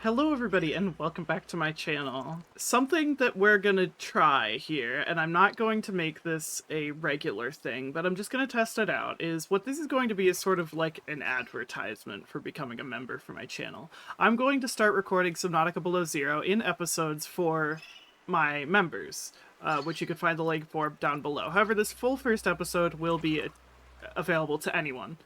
Hello everybody and welcome back to my channel. Something that we're gonna try here, and I'm not going to make this a regular thing, but I'm just gonna test it out, is what this is going to be is sort of like an advertisement for becoming a member for my channel. I'm going to start recording Subnautica Below Zero in episodes for my members, which you can find the link for down below. However, this full first episode will be available to anyone.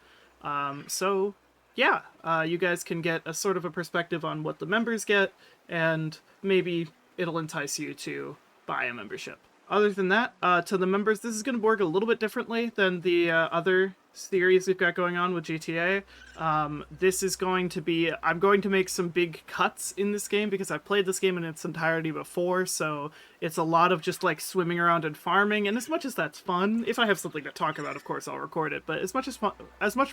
So yeah, you guys can get a sort of a perspective on what the members get, and maybe it'll entice you to buy a membership. Other than that, to the members, this is going to work a little bit differently than the other series we've got going on with GTA. This is going to be, I'm going to make some big cuts in this game because I've played this game in its entirety before, so it's a lot of just like swimming around and farming, and as much as that's fun, if I have something to talk about, of course I'll record it, but as much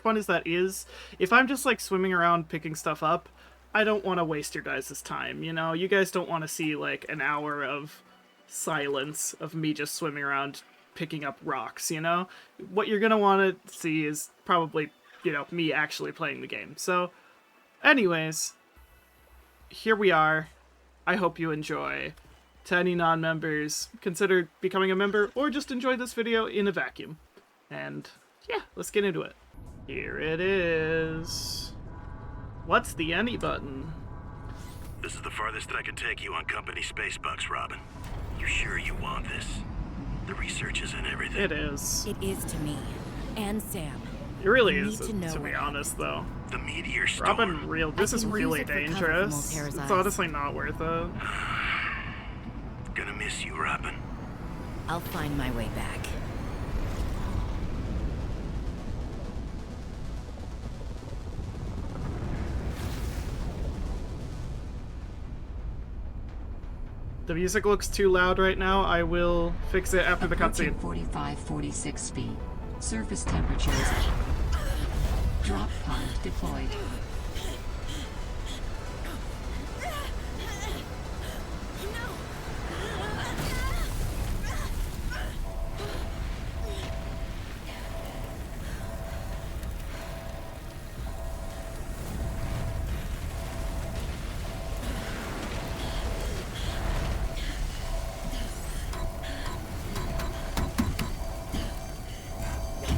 fun as that is, if I'm just like swimming around picking stuff up, I don't want to waste your guys' time, you know? You guys don't want to see like an hour of silence of me just swimming around picking up rocks, you know? What you're gonna want to see is probably, you know, me actually playing the game. So, anyways, here we are. I hope you enjoy. To any non-members, consider becoming a member or just enjoy this video in a vacuum. And yeah, let's get into it. Here it is. What's the any button? This is the farthest I can take you on company space bucks, Robin. You sure you want this? The research isn't everything. It is. It is to me. And Sam. It really You is, need to know to be what honest, though. The meteor storm. Robin, this is can use really it for cover from dangerous. Voltaire's It's eyes. honestly not worth it. Gonna miss you, Robin. I'll find my way back. The music looks too loud right now. I will fix it after the cutscene. 45-46 feet. Surface temperatures. Drop pod deployed.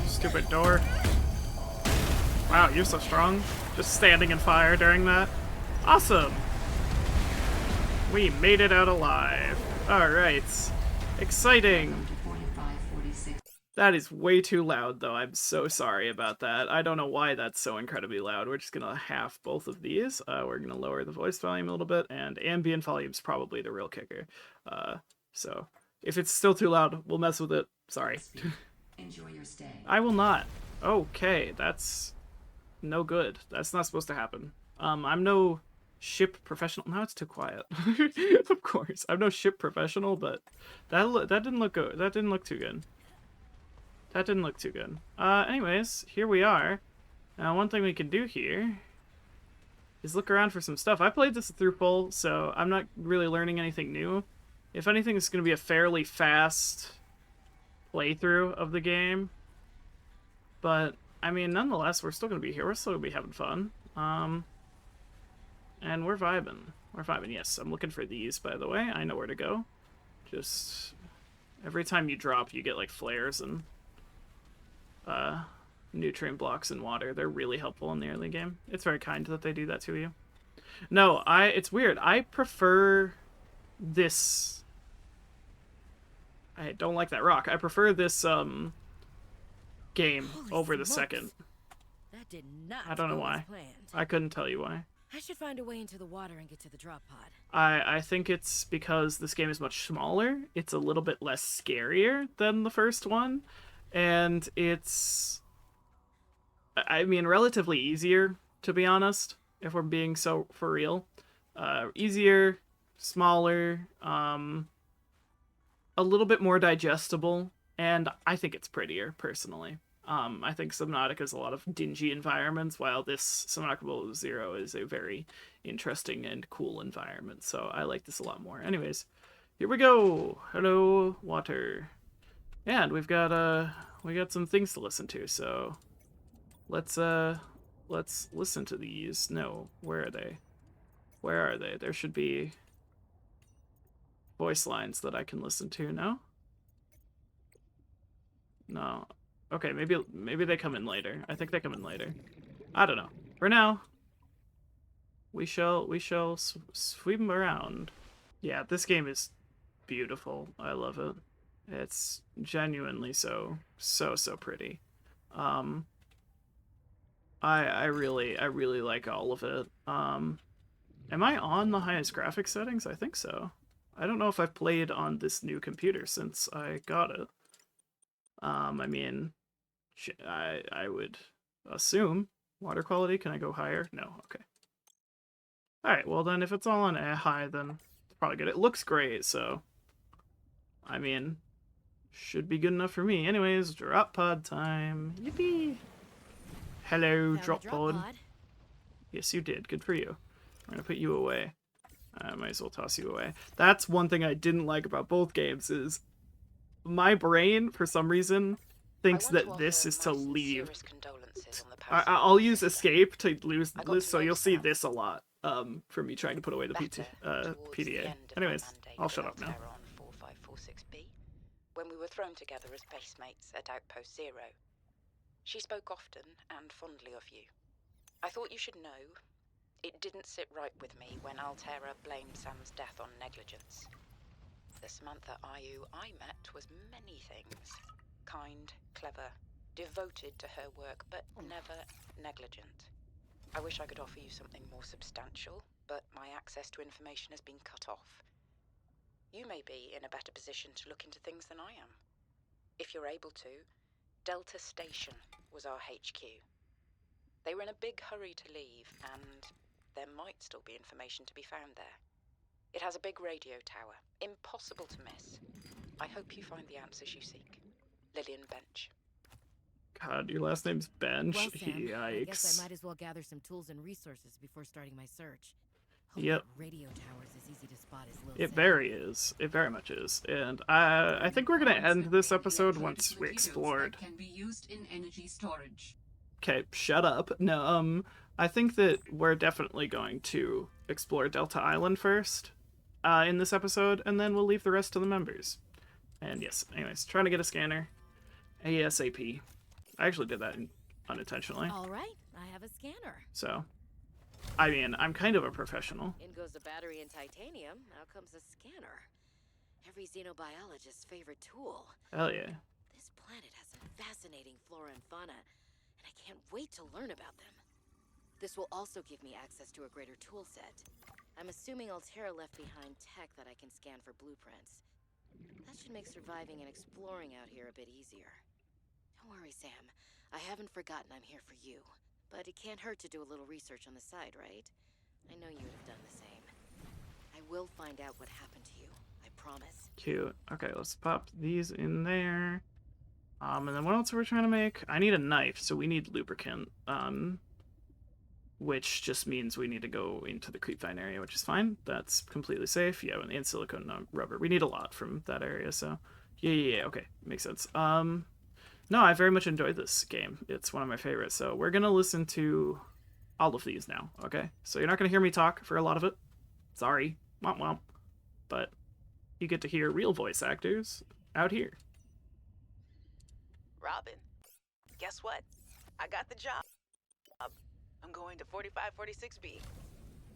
Stupid door. Wow, you're so strong. Just standing in fire during that. Awesome! We made it out alive. Alright. Exciting! 45-46. That is way too loud, though. I'm so sorry about that. I don't know why that's so incredibly loud. We're just gonna half both of these. We're gonna lower the voice volume a little bit, and ambient volume's probably the real kicker. So, if it's still too loud, we'll mess with it. Sorry. Enjoy your stay. I will not. Okay, that's no good. That's not supposed to happen. I'm no ship professional. Now it's too quiet. Of course, I'm no ship professional, but that didn't look good. That didn't look too good. That didn't look too good. Anyways, here we are. Now, one thing we can do here is look around for some stuff. I played this through full, so I'm not really learning anything new. If anything, it's going to be a fairly fast playthrough of the game, but I mean, nonetheless, we're still gonna be here. We're still gonna be having fun, and we're vibing. We're vibing. Yes, I'm looking for these, by the way. I know where to go. Just every time you drop, you get like flares and nutrient blocks in water. They're really helpful in the early game. It's very kind that they do that to you. No, it's weird. I prefer this. I don't like that rock. I prefer this game Holy over the smokes. second. That did not I don't know go as why. planned. I couldn't tell you why. I should find a way into the water and get to the drop pod. I think it's because this game is much smaller. It's a little bit less scarier than the first one, and it's, I mean, relatively easier, to be honest, if we're being so for real. Easier, smaller, a little bit more digestible, and I think it's prettier, personally. I think Subnautica is a lot of dingy environments, while this Subnautica Below Zero is a very interesting and cool environment, so I like this a lot more. Anyways, here we go! Hello, water. And we got some things to listen to, so let's listen to these. No, where are they? Where are they? There should be voice lines that I can listen to, no? No. Okay, maybe they come in later. I think they come in later. I don't know. For now, we shall swim around. Yeah, this game is beautiful. I love it. It's genuinely so pretty. Um I really like all of it. Am I on the highest graphics settings? I think so. I don't know if I've played on this new computer since I got it. I mean, I would assume water quality. Can I go higher? No. Okay. All right. Well, then if it's all on a high, then it's probably good. It looks great, so I mean, should be good enough for me. Anyways, drop pod time. Yippee! Hello, Found the drop pod. Yes, you did. Good for you. I'm gonna put you away. I might as well toss you away. That's one thing I didn't like about both games is my brain, for some reason, thinks that this is to leave. I'll use escape to lose this, so you'll see this a lot for me trying to put away the PDA. Anyways, I'll shut up now. When we were thrown together as base mates at Outpost Zero. She spoke often and fondly of you. I thought you should know, it didn't sit right with me when Altera blamed Sam's death on negligence. The Samantha Ayu I met was many things. Kind, clever, devoted to her work, but never negligent. I wish I could offer you something more substantial, but my access to information has been cut off. You may be in a better position to look into things than I am. If you're able to, Delta Station was our HQ. They were in a big hurry to leave, and there might still be information to be found there. It has a big radio tower, impossible to miss. I hope you find the answers you seek. Lillian Bench. God, your last name's Bench? Well, Sam, Yikes. I guess I might as well gather some tools and resources before starting my search. Hope Yep. that radio tower is as easy to spot as Lil It Sam. very is. It very much is. And I think we're gonna end this episode once we explored. Can be used in energy storage. Okay, shut up. No, I think that we're definitely going to explore Delta Island first in this episode, and then we'll leave the rest to the members. And yes, anyways, trying to get a scanner. ASAP. I actually did that unintentionally. All right, I have a scanner. So, I mean, I'm kind of a professional. In goes a battery and titanium. Out comes a scanner. Every xenobiologist's favorite tool. Hell yeah. This planet has some fascinating flora and fauna, and I can't wait to learn about them. This will also give me access to a greater tool set. I'm assuming Altera left behind tech that I can scan for blueprints. That should make surviving and exploring out here a bit easier. Don't worry, Sam. I haven't forgotten I'm here for you. But it can't hurt to do a little research on the side, right? I know you would have done the same. I will find out what happened to you. I promise. Cute. Okay, let's pop these in there. And then what else are we trying to make? I need a knife, so we need lubricant. Which just means we need to go into the creepvine area, which is fine. That's completely safe. Yeah, and silicone rubber. We need a lot from that area, so yeah. Okay, makes sense. No, I very much enjoyed this game. It's one of my favorites. So we're gonna listen to all of these now. Okay, so you're not gonna hear me talk for a lot of it. Sorry, womp womp. But you get to hear real voice actors out here. Robin, guess what? I got the job. I'm going to 4546B.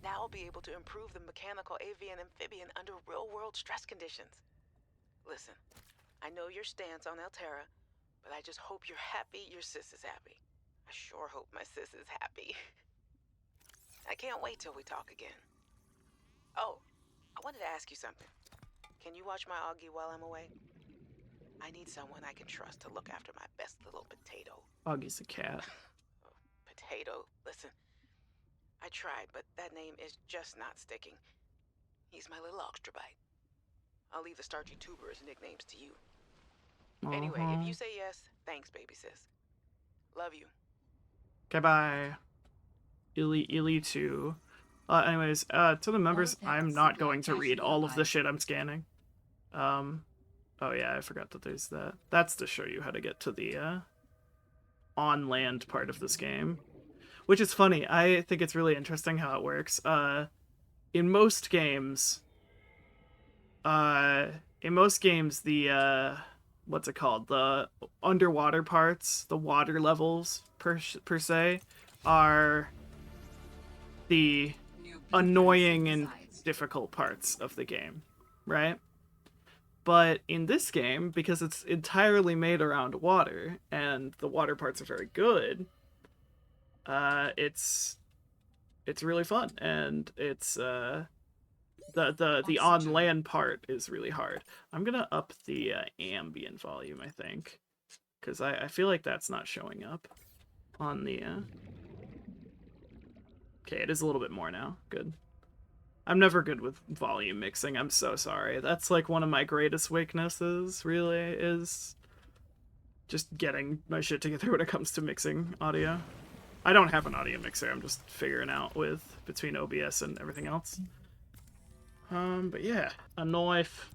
Now I'll be able to improve the mechanical avian amphibian under real-world stress conditions. Listen, I know your stance on Altera, but I just hope you're happy your sis is happy. I sure hope my sis is happy. I can't wait till we talk again. Oh, I wanted to ask you something. Can you watch my Augie while I'm away? I need someone I can trust to look after my best little potato. Augie's a cat. Potato, listen. I tried, but that name is just not sticking. He's my little oxtrabite. I'll leave the starchy tuber as nicknames to you. Anyway, if you say yes, thanks, baby sis. Love you. Okay, bye. Illy too. Anyways, to the members, I'm not going to read all of the shit I'm scanning. Oh yeah, I forgot that there's that. That's to show you how to get to the, on-land part of this game. Which is funny. I think it's really interesting how it works. in most games, the what's it called? The underwater parts, the water levels per se, are the New blueprints annoying and synthesized. difficult parts of the game, right? But in this game, because it's entirely made around water and the water parts are very good, it's really fun, and it's the on Oxygen. land part is really hard. I'm gonna up the ambient volume, I think, because I feel like that's not showing up on the. Okay, it is a little bit more now. Good. I'm never good with volume mixing. I'm so sorry. That's like one of my greatest weaknesses. Really, is just getting my shit together when it comes to mixing audio. I don't have an audio mixer. I'm just figuring out with between OBS and everything else. But yeah, a knife.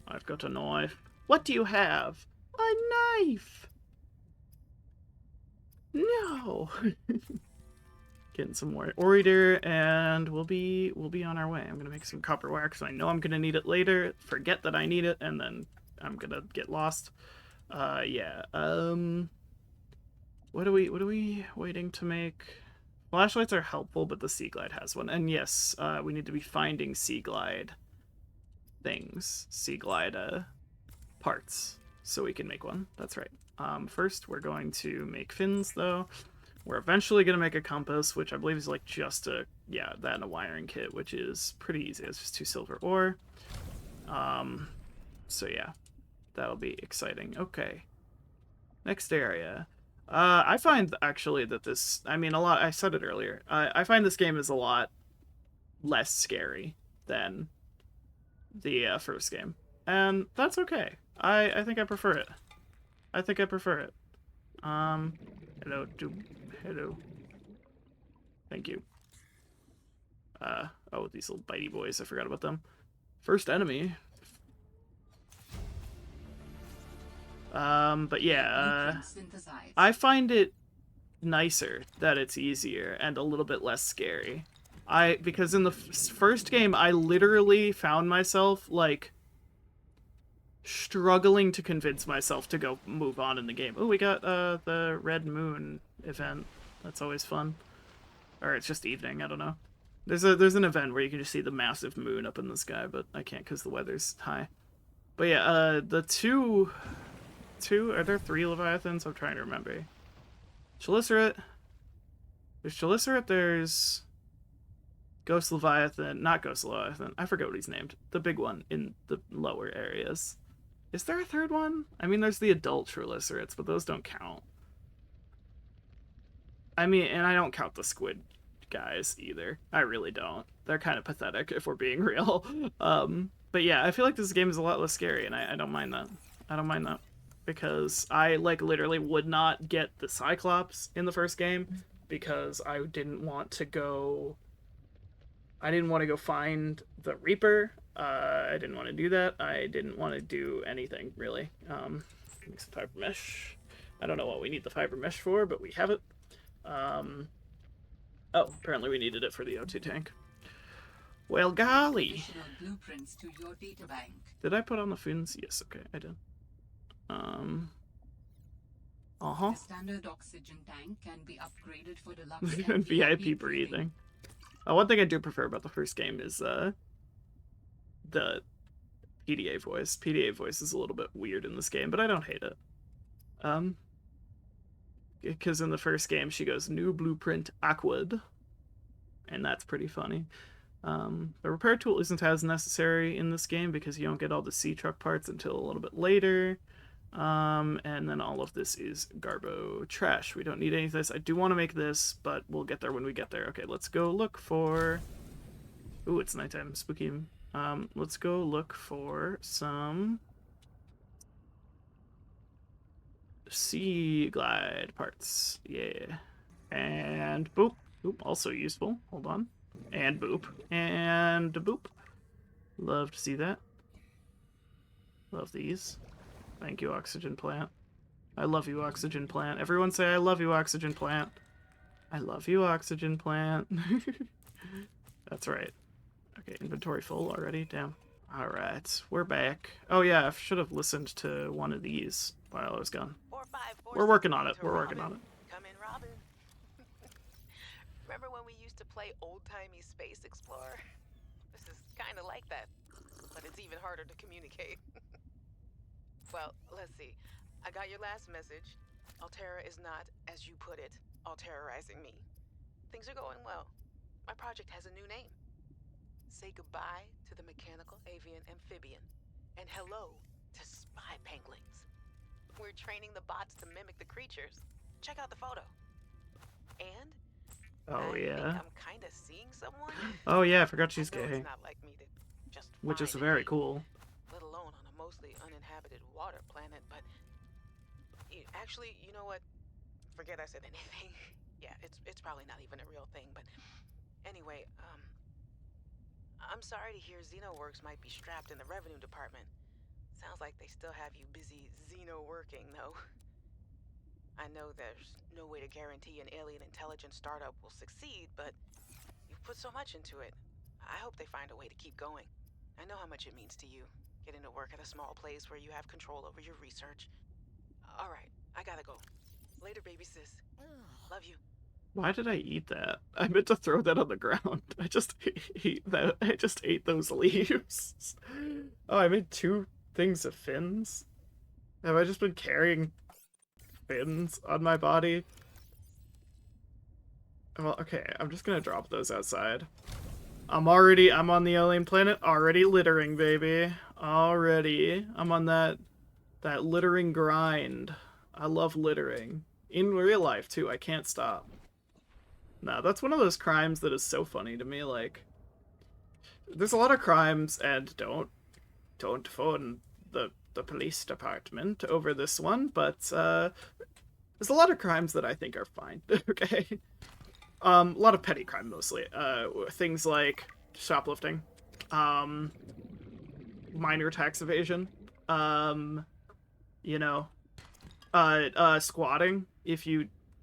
I've got a knife. What do you have? A knife. No. Getting some more orator, and we'll be on our way. I'm gonna make some copper wire because I know I'm gonna need it later. Forget that I need it, and then I'm gonna get lost. Yeah. What are we waiting to make? Flashlights are helpful, but the Sea Glide has one. And yes, we need to be finding Sea Glide things, Sea Glide parts, so we can make one. That's right. First, we're going to make fins, though. We're eventually going to make a compass, which I believe is like just a, yeah, that and a wiring kit, which is pretty easy. It's just 2 silver ore. So yeah, that'll be exciting. Okay. Next area. I find actually that this, I mean, I said it earlier, I find this game is a lot less scary than the first game. And that's okay. I think I prefer it. I think I prefer it. Hello, hello. Thank you. Oh, these little bitey boys, I forgot about them. First enemy. But yeah, Blueprints synthesized. I find it nicer that it's easier and a little bit less scary. Because in the first game, I literally found myself, like, struggling to convince myself to go move on in the game. Oh, we got the Red Moon event. That's always fun. Or it's just evening, I don't know. There's an event where you can just see the massive moon up in the sky, but I can't because the weather's high. But yeah, the two, are there 3 Leviathans? I'm trying to remember. Chelicerath. There's Chelicerath, there's Ghost Leviathan, not Ghost Leviathan, I forget what he's named. The big one in the lower areas. Is there a 3rd one? I mean, there's the adult Cheliceraths, but those don't count. I mean, and I don't count the squid guys either. I really don't. They're kind of pathetic if we're being real. But yeah, I feel like this game is a lot less scary, and I don't mind that. I don't mind that. Because I, like, literally would not get the Cyclops in the first game because I didn't want to go find the Reaper. I didn't want to do that. I didn't want to do anything, really. Make some fiber mesh. I don't know what we need the fiber mesh for, but we have it. Oh, apparently we needed it for the O2 tank. Well, golly. Additional blueprints to your databank. Did I put on the fins? Yes, okay, I did. The standard oxygen tank can be upgraded for deluxe And VIP breathing. One thing I do prefer about the first game is the PDA voice. PDA voice is a little bit weird in this game, but I don't hate it. Because in the first game she goes, "New blueprint Aquad," and that's pretty funny. The repair tool isn't as necessary in this game because you don't get all the sea truck parts until a little bit later. And then all of this is Garbo trash. We don't need any of this. I do want to make this, but we'll get there when we get there. Okay, let's go look for... Ooh, it's nighttime. Spooky. Let's go look for some... Sea Glide parts. Yeah. And boop. Boop, also useful. Hold on. And boop. And boop. Love to see that. Love these. Thank you, Oxygen Plant. I love you, Oxygen Plant. Everyone say, I love you, Oxygen Plant. I love you, Oxygen Plant. That's right. Okay, inventory full already? Damn. Alright, we're back. Oh yeah, I should have listened to one of these while I was gone. 454 We're working on it. to We're working Robin. on it. Come in, Robin. Remember when we used to play old-timey Space Explorer? This is kind of like that, but it's even harder to communicate. Well, let's see. I got your last message. Altera is not, as you put it, all-terrorizing me. Things are going well. My project has a new name. Say goodbye to the mechanical avian amphibian, and hello to spy penguins. We're training the bots to mimic the creatures. Check out the photo. And Oh I think yeah. I'm kind of seeing someone. Oh yeah, I forgot I she's know gay. it's not like me to just Which is find very a cool. let alone on a mostly uninhabited water planet, but actually, you know what? Forget I said anything. Yeah, it's probably not even a real thing, but anyway, I'm sorry to hear Xenoworks might be strapped in the revenue department. Sounds like they still have you busy Xeno working, though. I know there's no way to guarantee an alien intelligence startup will succeed, but you've put so much into it. I hope they find a way to keep going. I know how much it means to you, getting to work at a small place where you have control over your research. All right, I gotta go. Later, baby sis. Love you. Why did I eat that? I meant to throw that on the ground. I just ate that. I just ate those leaves. Oh, I made 2 things of fins? Have I just been carrying fins on my body? Well, okay, I'm just gonna drop those outside. I'm on the alien planet, already littering, baby. Already. I'm on that littering grind. I love littering. In real life, too, I can't stop. No, that's one of those crimes that is so funny to me, like... There's a lot of crimes, and don't phone the police department over this one, but, there's a lot of crimes that I think are fine, okay? A lot of petty crime, mostly. Things like shoplifting, minor tax evasion, you know, squatting.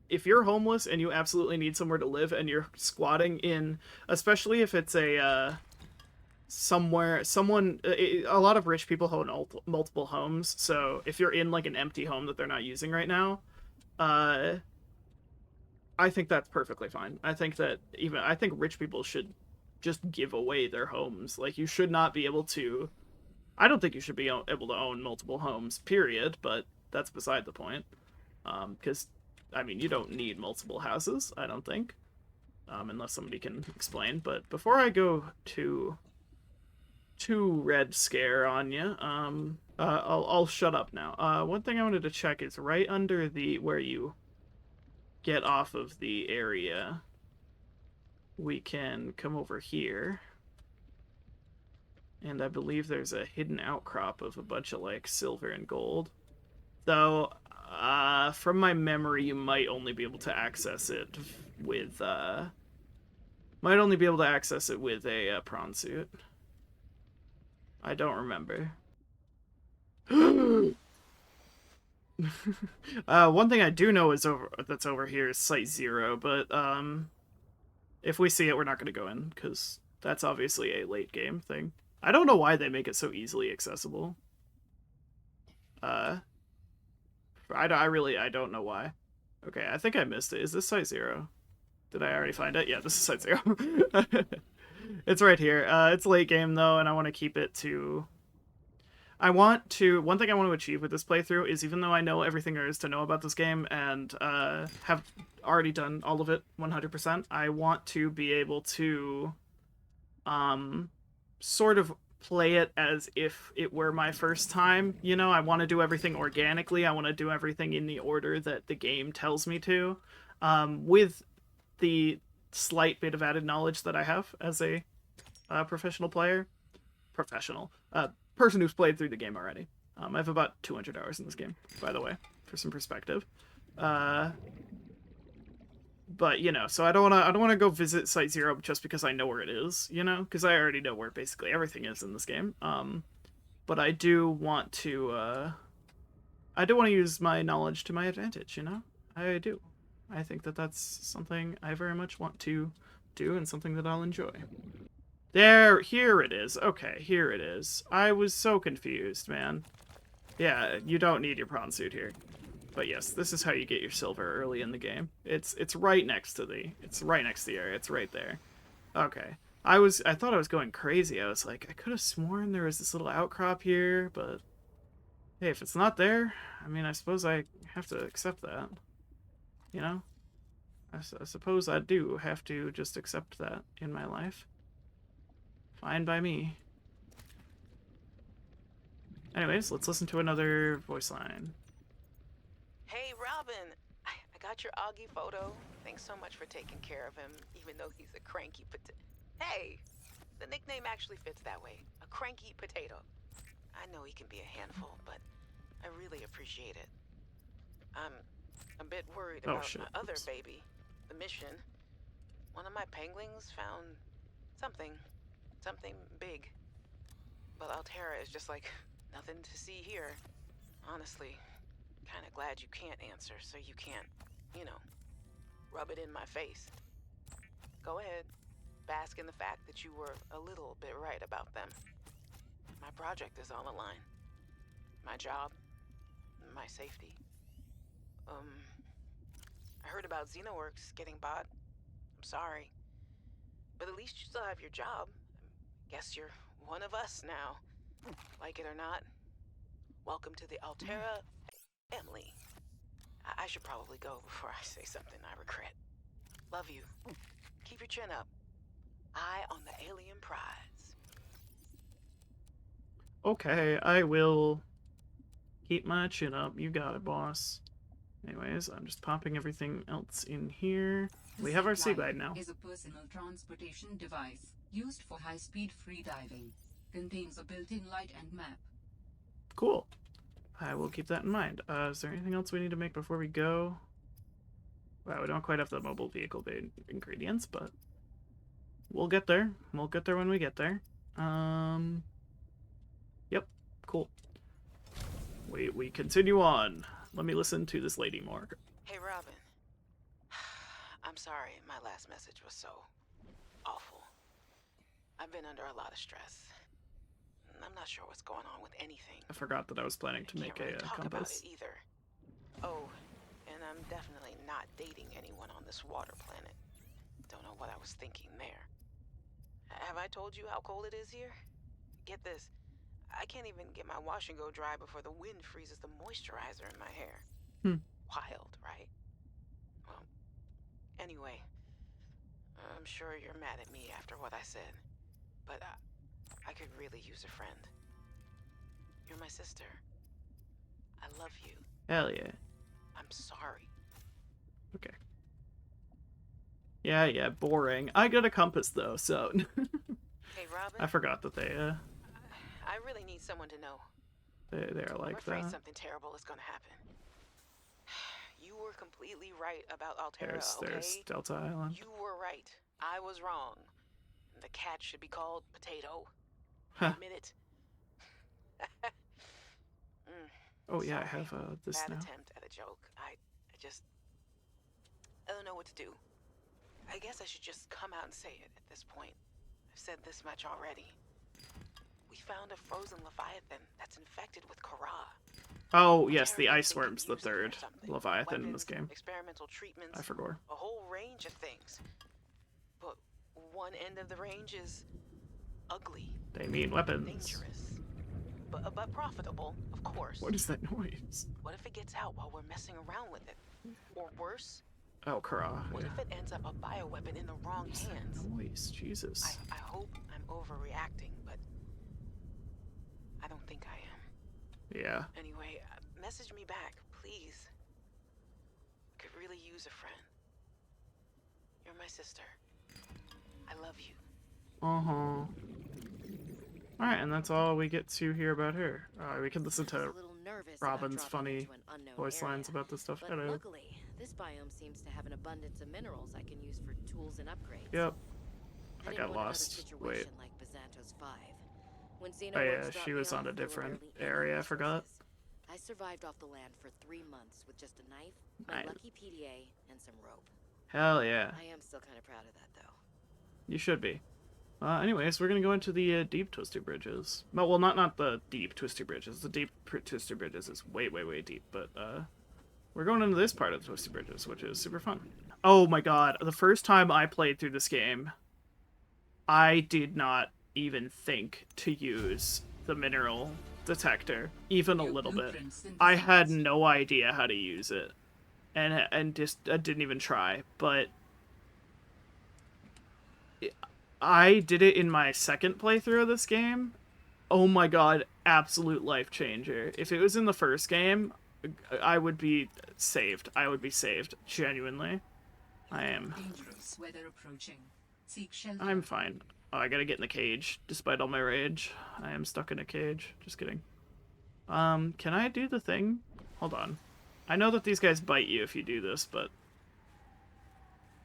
If you're homeless and you absolutely need somewhere to live and you're squatting in, especially if it's a, a lot of rich people own multiple homes, so if you're in, like, an empty home that they're not using right now, I think that's perfectly fine. I think rich people should just give away their homes. Like, you should not be able to, I don't think you should be able to own multiple homes, period, but that's beside the point. Because, I mean, you don't need multiple houses, I don't think. Unless somebody can explain. But before I go too red scare on you, I'll shut up now. One thing I wanted to check is right under where you get off of the area, we can come over here. And I believe there's a hidden outcrop of a bunch of, like, silver and gold. Though, from my memory, you might only be able to access it with, a prawn suit. I don't remember. One thing I do know is that's over here is Site 0, but, if we see it, we're not going to go in, because that's obviously a late game thing. I don't know why they make it so easily accessible. I don't know why. Okay, I think I missed it. Is this Site 0? Did I already find it? Yeah, this is Site 0. It's right here. It's late game, though, and I want to keep it to... one thing I want to achieve with this playthrough is, even though I know everything there is to know about this game and have already done all of it 100%, I want to be able to sort of play it as if it were my first time. You know, I want to do everything organically. I want to do everything in the order that the game tells me to, with the slight bit of added knowledge that I have as a professional player. Person who's played through the game already. I have about 200 hours in this game, by the way, for some perspective. But, you know, so I don't want to go visit Site 0 just because I know where it is, you know, because I already know where basically everything is in this game. But I do want to use my knowledge to my advantage, you know? I do. I think that that's something I very much want to do and something that I'll enjoy. Here it is. Okay, here it is. I was so confused, man. Yeah, you don't need your prawn suit here. But yes, this is how you get your silver early in the game. It's right next to the area. It's right there. Okay. I thought I was going crazy. I was like, I could have sworn there was this little outcrop here, but hey, if it's not there, I mean, I suppose I have to accept that. You know? I suppose I do have to just accept that in my life. Fine by me. Anyways, let's listen to another voice line. Hey, Robin. I got your Augie photo. Thanks so much for taking care of him, even though he's a cranky potato. Hey, the nickname actually fits that way. A cranky potato. I know he can be a handful, but I really appreciate it. I'm a bit worried about shit. my other Oops. baby, the mission. One of my penguins found something big. But Altera is just like nothing to see here. Honestly, kind of glad you can't answer, so you can't, you know, rub it in my face. Go ahead, bask in the fact that you were a little bit right about them. My project is on the line. My job, my safety. I heard about Xenoworks getting bought. I'm sorry. But at least you still have your job. Guess you're one of us now. Like it or not, welcome to the Altera family. I should probably go before I say something I regret. Love you. Keep your chin up. Eye on the alien prize. Okay, I will keep my chin up. You got it, boss. Anyways, I'm just popping everything else in here. We have our sea glide now. Is a personal transportation device used for high-speed freediving. Contains a built-in light and map. Cool. I will keep that in mind. Is there anything else we need to make before we go? Wow, we don't quite have the mobile vehicle ingredients, but we'll get there. We'll get there when we get there. Yep, cool. We continue on. Let me listen to this lady more. Hey, Robin. I'm sorry my last message was so awful. I've been under a lot of stress. I'm not sure what's going on with anything. I forgot that I was planning to make Can't really a talk about compass. it either. Oh, and I'm definitely not dating anyone on this water planet. Don't know what I was thinking there. Have I told you how cold it is here? Get this. I can't even get my wash and go dry before the wind freezes the moisturizer in my hair. Wild, right? Well, anyway, I'm sure you're mad at me after what I said, but I could really use a friend. You're my sister. I love you. Hell yeah. I'm sorry. Okay. Yeah, boring. I got a compass though, so Hey, Robin. I forgot that they I really need someone to know. they're I'm like afraid that. something terrible is gonna happen. You were completely right about Altera, There's okay? Delta Island. You were right. I was wrong. The cat should be called Potato. Huh. Admit it. Oh yeah, I Sorry. have this Bad now. attempt at a joke. I don't know what to do. I guess I should just come out and say it at this point. I've said this much already. We found a frozen leviathan that's infected with Kara. Oh yes, the Altera ice thinks worm's it the used it or third something. Leviathan in Weapons, this game. Experimental treatments. I forgot. A whole range of things. But one end of the range is ugly, They mean weapons. dangerous, but profitable, of course. What is that noise? What if it gets out while we're messing around with it? Or worse, Oh, Kara. what Yeah. if it ends up a bioweapon in the wrong What is that hands? noise? Jesus. I hope I'm overreacting, but I don't think I am. Yeah. Anyway, message me back, please. Could really use a friend. You're my sister. I love you. Uh-huh. Alright, and that's all we get to hear about her. We can listen I was to a little nervous about Robin's dropping funny into an unknown voice lines area, about this stuff. but Hello. luckily, this biome seems to have an abundance of minerals I can use for tools and upgrades. Yep. I I didn't got want another lost. situation Wait. like Bazantos 5. When Oh yeah, Xenoworks dropped she me was on off, a there were different barely any area, I forgot. resources. I survived off the land for 3 months with just a knife, my Nice. lucky PDA, and some rope. Hell yeah. I am still kind of proud of that, though. You should be. Anyways, we're gonna go into the deep twisty bridges. Well, not the deep twisty bridges. The deep twisty bridges is way, way, way deep. But we're going into this part of the twisty bridges, which is super fun. Oh my god! The first time I played through this game, I did not even think to use the mineral detector, even a little bit. I had no idea how to use it, and just I didn't even try. But I did it in my second playthrough of this game. Oh my god, absolute life changer. If it was in the first game, I would be saved. I would be saved, genuinely. I am. Dangerous weather approaching. Seek shelter. I'm fine. Oh, I gotta get in the cage, despite all my rage. I am stuck in a cage. Just kidding. Can I do the thing? Hold on. I know that these guys bite you if you do this, but...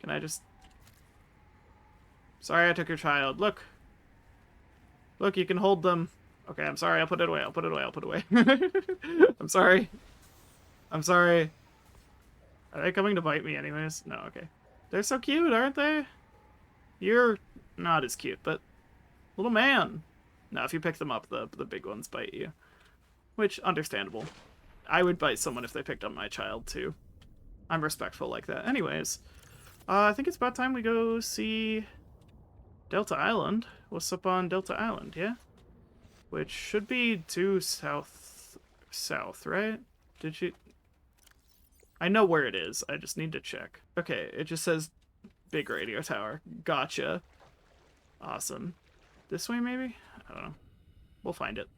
Can I just... Sorry I took your child. Look. Look, you can hold them. Okay, I'm sorry. I'll put it away. I'll put it away. I'll put it away. I'm sorry. I'm sorry. Are they coming to bite me anyways? No, okay. They're so cute, aren't they? You're not as cute, but... Little man. No, if you pick them up, the big ones bite you. Which, understandable. I would bite someone if they picked up my child, too. I'm respectful like that. Anyways, I think it's about time we go see... Delta Island. What's up on Delta Island, yeah? Which should be due south, right? Did you... I know where it is. I just need to check. Okay, it just says big radio tower. Gotcha. Awesome. This way, maybe? I don't know. We'll find it.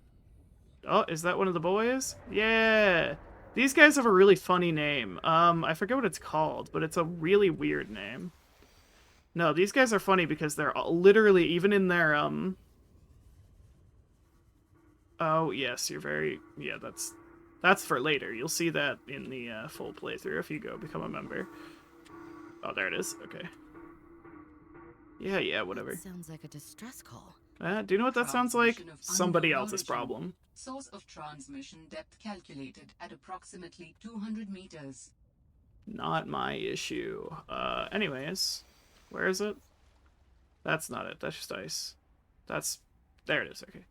Oh, is that one of the boys? Yeah! These guys have a really funny name. I forget what it's called, but it's a really weird name. No, these guys are funny because they're literally, even in their, Oh, yes, you're very... Yeah, that's for later. You'll see that in the full playthrough if you go become a member. Oh, there it is. Okay. Yeah, whatever. That sounds like a distress call. Do you know what that sounds like? Transmission of Somebody unknown else's origin. problem. Source of transmission depth calculated at approximately 200 meters. Not my issue. Anyways. Where is it? That's not it. That's just ice. There it is. Okay.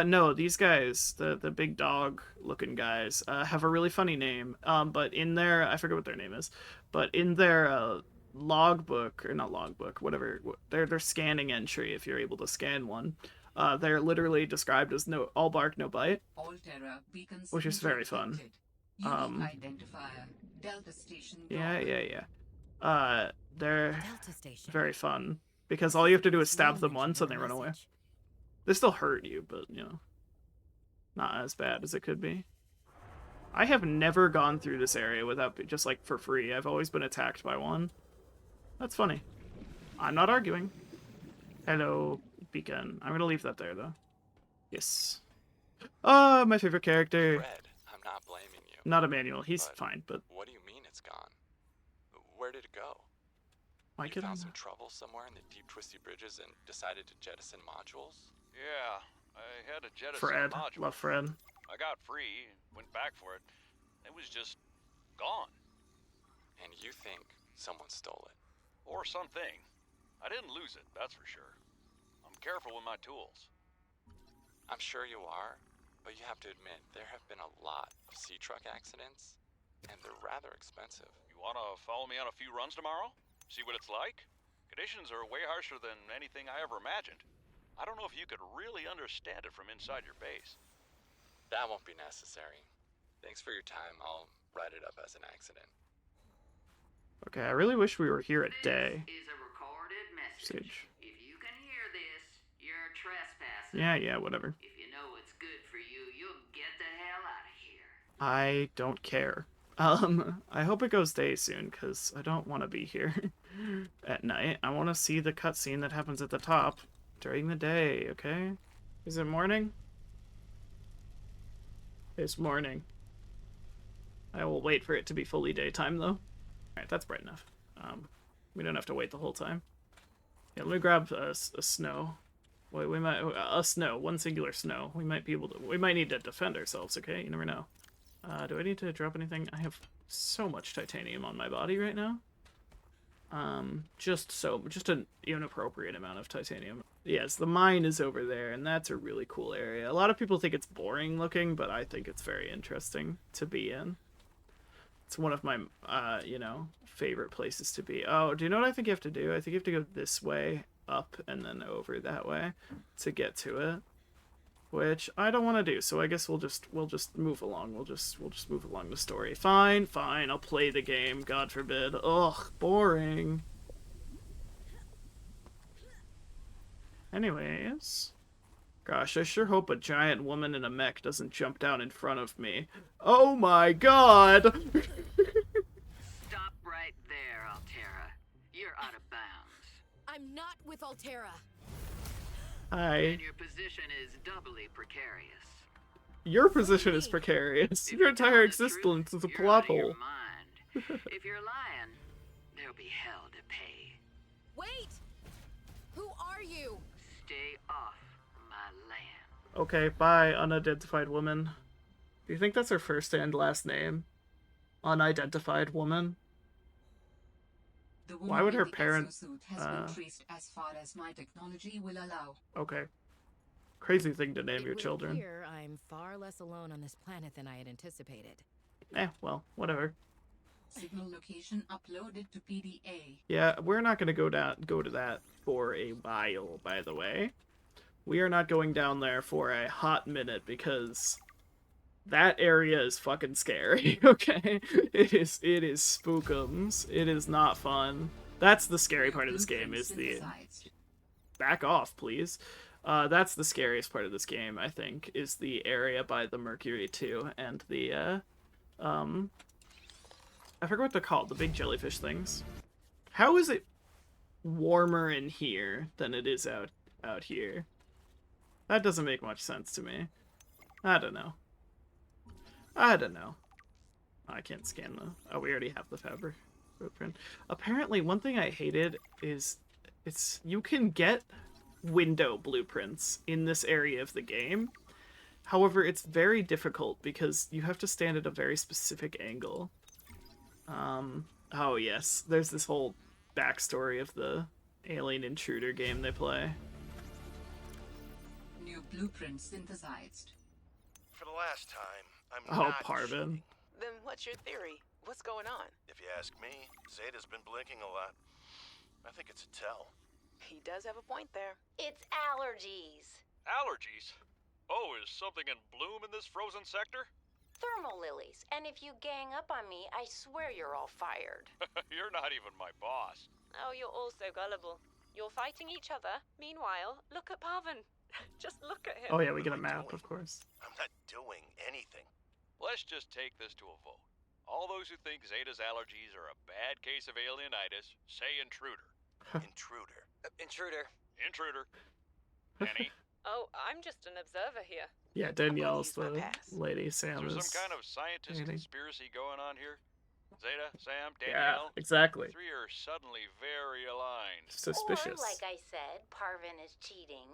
No, these guys, the big dog-looking guys, have a really funny name. But in their... I forget what their name is. But in their, logbook, or not logbook, whatever, their scanning entry, if you're able to scan one, they're literally described as all bark, no bite. All Terra beacons Which is very fun. Unique identifier. Delta Station. Yeah. They're Delta Station. very fun, because all you have to do is stab Slow them mention once in and they the run away. message. They still hurt you, but, you know, not as bad as it could be. I have never gone through this area without, just like, for free. I've always been attacked by one. That's funny. I'm not arguing. Hello, beacon. I'm gonna leave that there, though. Yes. Oh, my favorite character. Fred, I'm not blaming you. Not Emmanuel. He's But fine, but What do you mean it's gone? Where did it go? why You could I found not? some trouble somewhere in the deep twisty bridges and decided to jettison modules? Yeah, I had a jettison Fred. module. Love Fred. I got free, went back for it. It was just gone. And you think someone stole it? Or something. I didn't lose it, that's for sure. I'm careful with my tools. I'm sure you are, but you have to admit there have been a lot of sea truck accidents, and they're rather expensive. You wanna follow me on a few runs tomorrow? See what it's like? Conditions are way harsher than anything I ever imagined. I don't know if you could really understand it from inside your base. That won't be necessary. Thanks for your time. I'll write it up as an accident. Okay, I really wish we were here at day. This is a recorded message. Sage. If you can hear this, you're trespassing. Yeah, whatever. If you know what's good for you, you'll get the hell out of here. I don't care. I hope it goes day soon, because I don't want to be here at night. I want to see the cutscene that happens at the top during the day, okay? Is it morning? It's morning. I will wait for it to be fully daytime, though. Alright, that's bright enough. We don't have to wait the whole time. Yeah, let me grab a snow. Wait, we might... a snow. One singular snow. We might be able to... We might need to defend ourselves, okay? You never know. Do I need to drop anything? I have so much titanium on my body right now. Just an inappropriate amount of titanium. Yes, the mine is over there, and that's a really cool area. A lot of people think it's boring looking, but I think it's very interesting to be in. It's one of my, favorite places to be. Oh, do you know what I think you have to do? I think you have to go this way, up, and then over that way to get to it. Which I don't want to do, so I guess we'll just move along. We'll just move along the story. Fine, I'll play the game. God forbid. Ugh, boring. Anyways, gosh, I sure hope a giant woman in a mech doesn't jump down in front of me. Oh my god! Stop right there, Altera. You're out of bounds. I'm not with Altera. Hi. And your position is doubly precarious. Your position is precarious. Your entire existence is a plot hole. If you're lying, there'll be hell to pay. Wait! Who are you? Stay off my land. Okay, bye, unidentified woman. Do you think that's her first and last name? Unidentified woman? Why would her parents... has been traced as far as my technology will allow. Okay. Crazy thing to name your children. Here, I'm far less alone on this planet than I had anticipated. Well, whatever. Signal location uploaded to PDA. Yeah, we're not gonna go to that for a while, by the way. We are not going down there for a hot minute because that area is fucking scary, okay? It is spookums. It is not fun. That's the scary part of this game, is the... Back off, please. That's the scariest part of this game, I think, is the area by the Mercury 2 and the, I forget what they're called, the big jellyfish things. How is it warmer in here than it is out here? That doesn't make much sense to me. I don't know. I can't scan the... Oh, we already have the fabric footprint. Apparently, one thing I hated is you can get window blueprints in this area of the game. However, it's very difficult because you have to stand at a very specific angle. Oh yes, there's this whole backstory of the alien intruder game they play. New blueprint synthesized. For the last time, I'm Oh, not Parvin. cheating. Then what's your theory? What's going on? If you ask me, Zeta's been blinking a lot. I think it's a tell. He does have a point there. It's allergies. Allergies? Oh, is something in bloom in this frozen sector? Thermal lilies. And if you gang up on me, I swear you're all fired. You're not even my boss. Oh, you're all so gullible. You're fighting each other. Meanwhile, look at Parvin. Just look at him. Oh yeah, we get a map, of course. I'm not doing anything. Let's just take this to a vote. All those who think Zeta's allergies are a bad case of alienitis, say intruder. Intruder. Intruder. Penny? Oh, I'm just an observer here. Yeah, Danielle's use my the pass. lady. Sam Is there is... some kind of scientist dating. conspiracy going on here? Zeta, Sam, Yeah, Danielle? exactly. Three are suddenly very aligned. Suspicious. Or, like I said, Parvin is cheating.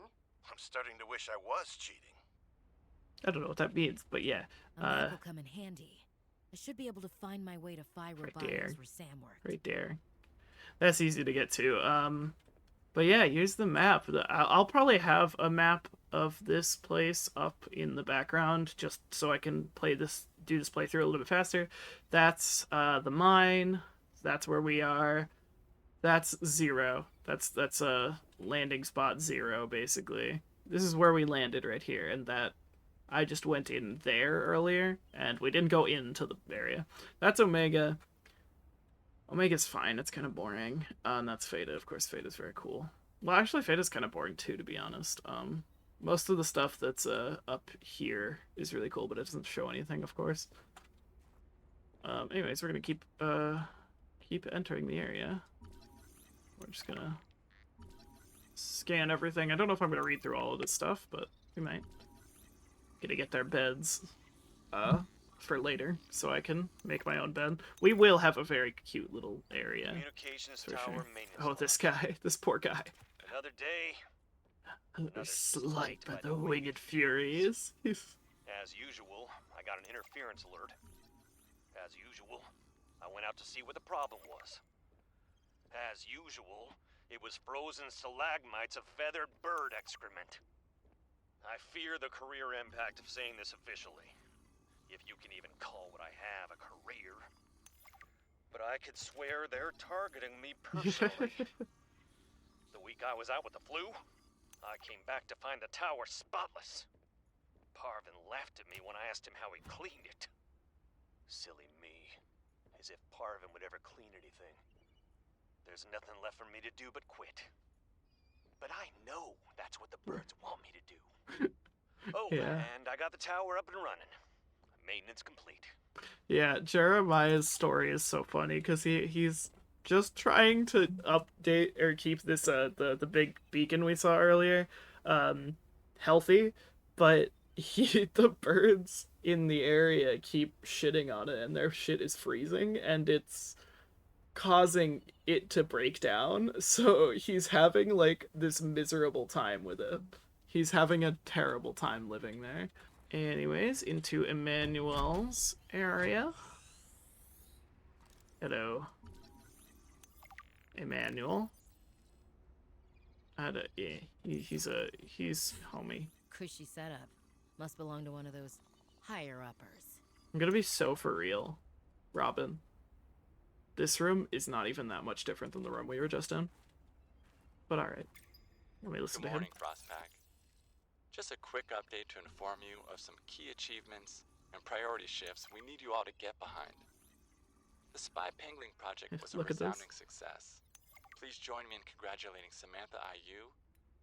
I'm starting to wish I was cheating. I don't know what that means, but yeah. A map will come in handy. I should be able to find my way to Phi Right Robotics there. where Sam worked. Right there. That's easy to get to. But yeah, use the map. I'll probably have a map of this place up in the background just so I can do this playthrough a little bit faster. That's the mine. That's where we are. That's 0. That's landing spot 0 basically. This is where we landed right here, and that I just went in there earlier, and we didn't go into the area. That's Omega. Omega's fine, it's kind of boring. And that's Feta, of course. Feta's very cool. Well, actually, Feta's kind of boring too, to be honest. Most of the stuff that's up here is really cool, but it doesn't show anything, of course. Anyways, we're gonna keep entering the area. We're just gonna scan everything. I don't know if I'm gonna read through all of this stuff, but we might. Gonna get their beds for later, so I can make my own bed. We will have a very cute little area. Communications For tower sure. maintenance. Oh, this guy, this poor guy. Another day. Slight by the winged furies. As usual, I got an interference alert. As usual, I went out to see what the problem was. As usual, it was frozen stalagmites of feathered bird excrement. I fear the career impact of saying this officially, if you can even call what I have a career. But I could swear they're targeting me personally. The week I was out with the flu, I came back to find the tower spotless. Parvin laughed at me when I asked him how he cleaned it. Silly me. As if Parvin would ever clean anything. There's nothing left for me to do but quit. But I know that's what the birds want me to do. Oh, Yeah. and I got the tower up and running. Maintenance complete. Yeah, Jeremiah's story is so funny because he's just trying to update or keep this the big beacon we saw earlier healthy, but the birds in the area keep shitting on it and their shit is freezing and it's causing it to break down. So he's having like this miserable time with it. He's having a terrible time living there. Anyways, into Emmanuel's area. Hello. Emmanuel. Yeah, he's homie. Cushy setup. Must belong to one of those higher-uppers. I'm gonna be so for real, Robin. This room is not even that much different than the room we were just in. But alright. Let me listen Good to him. morning, Frostpack. Just a quick update to inform you of some key achievements and priority shifts we need you all to get behind. The Spy Pangling project was a Look at this. resounding success. Please join me in congratulating Samantha IU,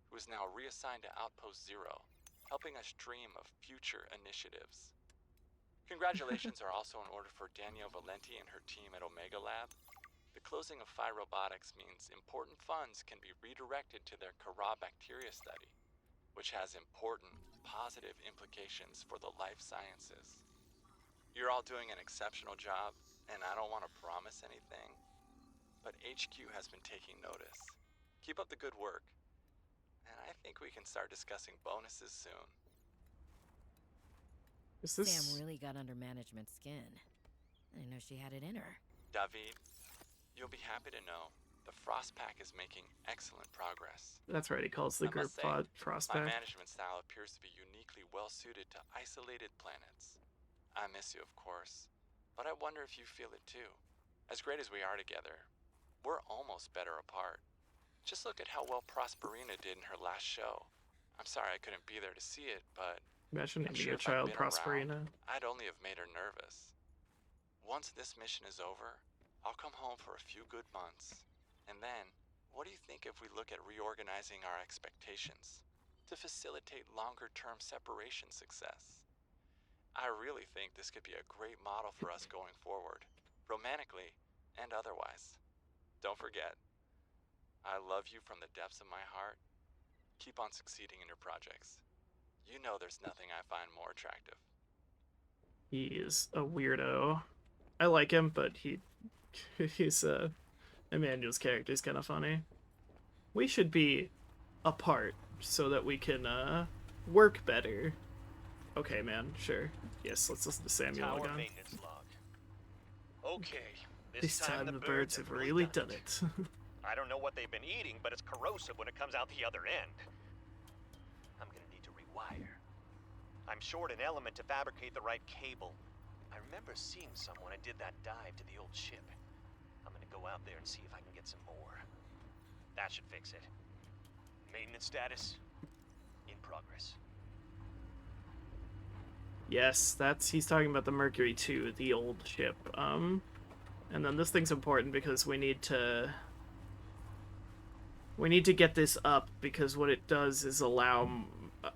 who is now reassigned to Outpost Zero, helping us dream of future initiatives. Congratulations are also in order for Danielle Valenti and her team at Omega Lab. The closing of Phi Robotics means important funds can be redirected to their Kara bacteria study, which has important, positive implications for the life sciences. You're all doing an exceptional job, and I don't want to promise anything, but HQ has been taking notice. Keep up the good work, and I think we can start discussing bonuses soon. Is this... Sam really got under management's skin. I didn't know she had it in her. David, you'll be happy to know the Frostpack is making excellent progress. That's right, he calls the I group must say, pod My Frostpack. management style appears to be uniquely well-suited to isolated planets. I miss you, of course, but I wonder if you feel it too. As great as we are together, we're almost better apart. Just look at how well Prosperina did in her last show. I'm sorry I couldn't be there to see it, but Imagine I'm naming sure your if I'd child been around, Prosperina. I'd only have made her nervous. Once this mission is over, I'll come home for a few good months. And then, what do you think if we look at reorganizing our expectations to facilitate longer-term separation success? I really think this could be a great model for us going forward, romantically and otherwise. Don't forget, I love you from the depths of my heart. Keep on succeeding in your projects. You know there's nothing I find more attractive. He is a weirdo. I like him, but he's Emmanuel's character is kind of funny. We should be apart so that we can work better. Okay, man, sure. Yes, let's listen to Samuel Tower again. maintenance log. Okay, This time the birds have really done it. I don't know what they've been eating, but it's corrosive when it comes out the other end. I'm gonna need to rewire. I'm short an element to fabricate the right cable. I remember seeing someone who did that dive to the old ship. I'm gonna go out there and see if I can get some more. That should fix it. Maintenance status in progress. Yes, he's talking about the Mercury 2, the old ship. And then this thing's important because we need to get this up because what it does is allow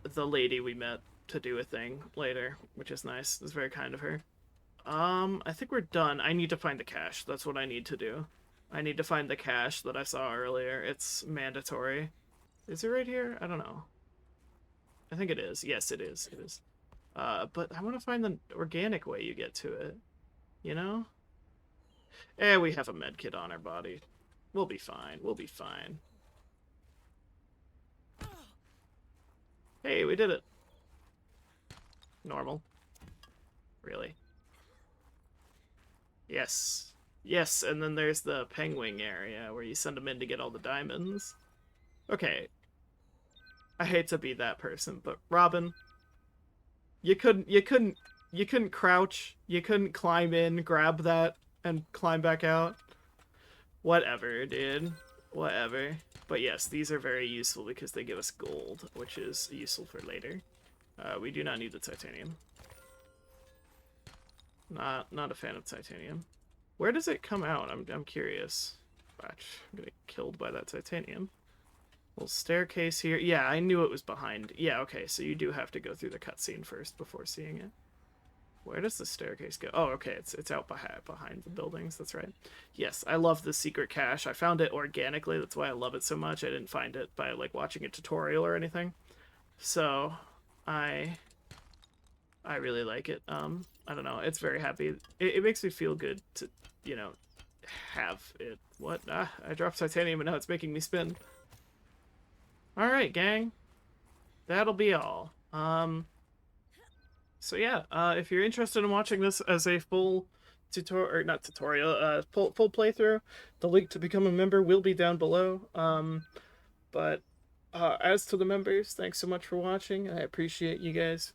the lady we met to do a thing later, which is nice. It's very kind of her. I think we're done. I need to find the cache. That's what I need to do. I need to find the cache that I saw earlier. It's mandatory. Is it right here? I don't know. I think it is. Yes, it is. It is. But I want to find the organic way you get to it. You know? We have a medkit on our body. We'll be fine. We'll be fine. Hey, we did it. Normal. Really. Yes. Yes, and then there's the penguin area where you send them in to get all the diamonds. Okay. I hate to be that person, but Robin, you couldn't crouch, you couldn't climb in, grab that, and climb back out. Whatever, dude. Whatever. But yes, these are very useful because they give us gold, which is useful for later. We do not need the titanium. Not a fan of titanium. Where does it come out? I'm curious. Watch, I'm gonna get killed by that titanium. Little staircase here. Yeah, I knew it was behind. Yeah, okay, so you do have to go through the cutscene first before seeing it. Where does the staircase go? Oh, okay, it's out behind the buildings. That's right. Yes, I love the secret cache. I found it organically. That's why I love it so much. I didn't find it by like watching a tutorial or anything. So, I really like it. I don't know. It's very happy. It makes me feel good to, you know, have it. What? Ah, I dropped titanium and now it's making me spin. All right, gang. That'll be all. So yeah, if you're interested in watching this as a full tutorial, or not tutorial, full playthrough, the link to become a member will be down below. But as to the members, thanks so much for watching. I appreciate you guys,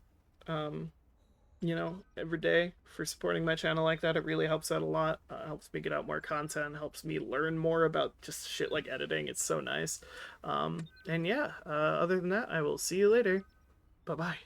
you know, every day for supporting my channel like that. It really helps out a lot. Helps me get out more content, helps me learn more about just shit like editing. It's so nice. And yeah, other than that, I will see you later. Bye-bye.